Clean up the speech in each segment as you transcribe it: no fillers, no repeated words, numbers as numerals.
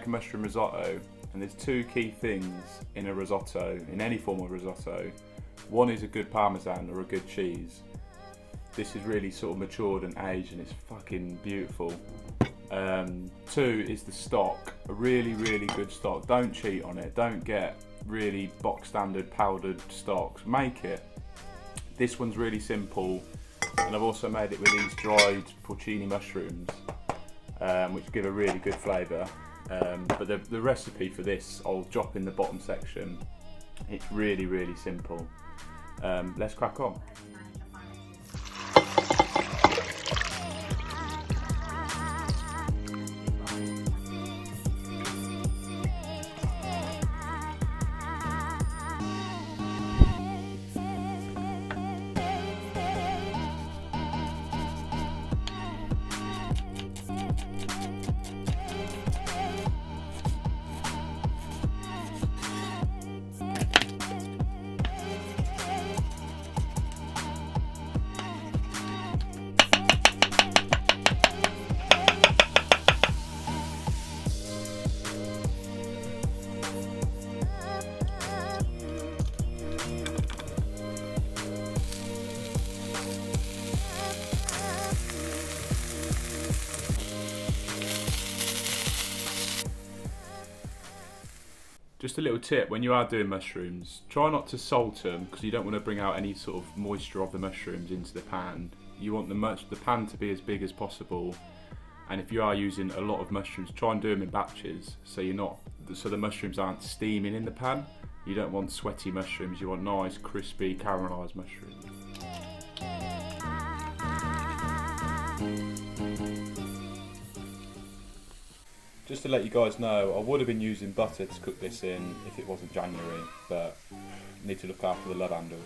a mushroom risotto, and there's two key things in a risotto, in any form of risotto. One is a good Parmesan or a good cheese. This is really sort of matured and aged and it's fucking beautiful. Two is the stock, a really good stock. Don't cheat on it, don't get really box standard powdered stocks, make it. This one's really simple, and I've also made it with these dried porcini mushrooms, which give a really good flavour. But the recipe for this I'll drop in the bottom section. It's really simple. Let's crack on. Just a little tip, when you are doing mushrooms, try not to salt them because you don't want to bring out any sort of moisture of the mushrooms into the pan. You want the pan to be as big as possible, and if you are using a lot of mushrooms, try and do them in batches so the mushrooms aren't steaming in the pan. You don't want sweaty mushrooms, you want nice, crispy, caramelised mushrooms. Just to let you guys know, I would have been using butter to cook this in if it wasn't January, but I need to look after the love handles.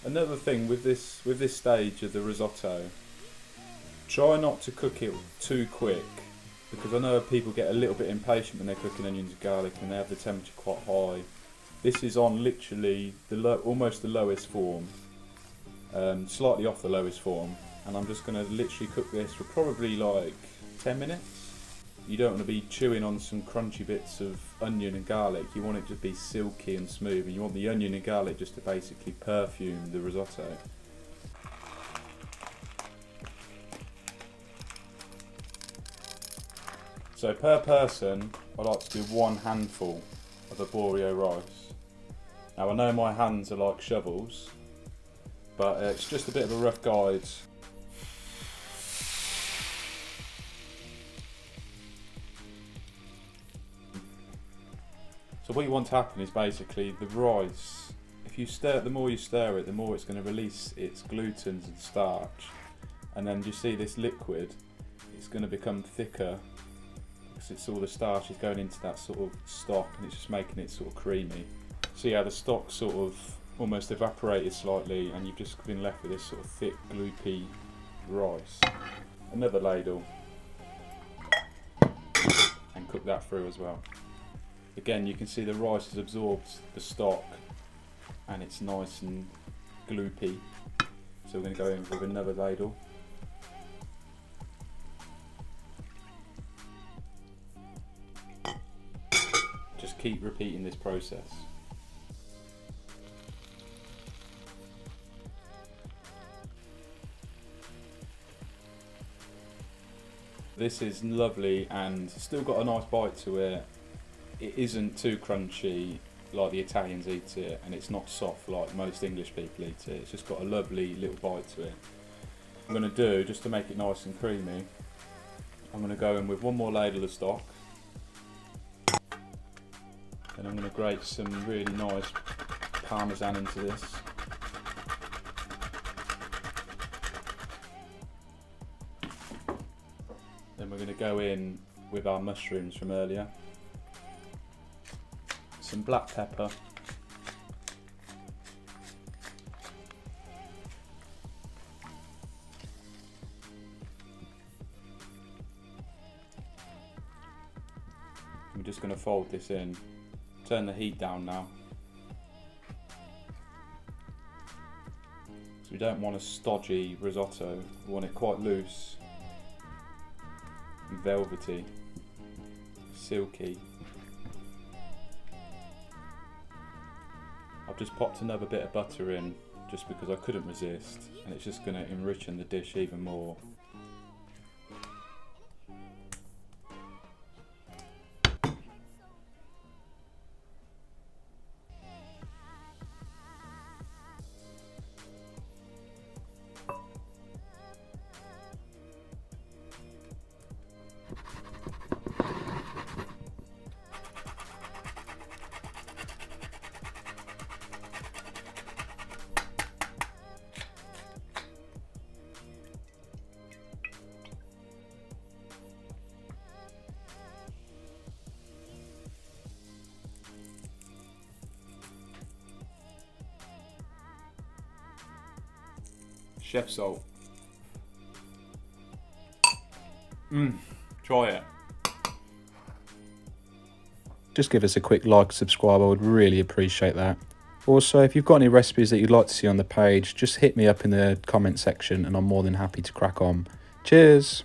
Another thing with this stage of the risotto, try not to cook it too quick, because I know people get a little bit impatient when they're cooking onions and garlic and they have the temperature quite high. This is on literally almost the lowest form, slightly off the lowest form, and I'm just going to literally cook this for probably like 10 minutes. You don't want to be chewing on some crunchy bits of onion and garlic, you want it to be silky and smooth, and you want the onion and garlic just to basically perfume the risotto. So per person, I like to do 1 handful of Arborio rice. Now I know my hands are like shovels, but it's just a bit of a rough guide. So what you want to happen is basically the rice, the more you stir it, the more it's going to release its glutens and starch, and then you see this liquid, it's going to become thicker because it's all the starch is going into that sort of stock and it's just making it sort of creamy. See how the stock sort of almost evaporated slightly and you've just been left with this sort of thick, gloopy rice. Another ladle, and cook that through as well. Again, you can see the rice has absorbed the stock and it's nice and gloopy. So we're going to go in with another ladle. Just keep repeating this process. This is lovely and still got a nice bite to it. It isn't too crunchy like the Italians eat it, and it's not soft like most English people eat it. It's just got a lovely little bite to it. What I'm going to do, just to make it nice and creamy, I'm going to go in with 1 more ladle of stock. Then I'm going to grate some really nice Parmesan into this. Then we're going to go in with our mushrooms from earlier. Some black pepper, we're just going to fold this in, turn the heat down now, so we don't want a stodgy risotto, we want it quite loose and velvety. silky. I've just popped another bit of butter in just because I couldn't resist, and it's just going to enrichen the dish even more. Chef salt. Try it. Just give us a quick like, subscribe, I would really appreciate that. Also, if you've got any recipes that you'd like to see on the page, just hit me up in the comment section and I'm more than happy to crack on. Cheers!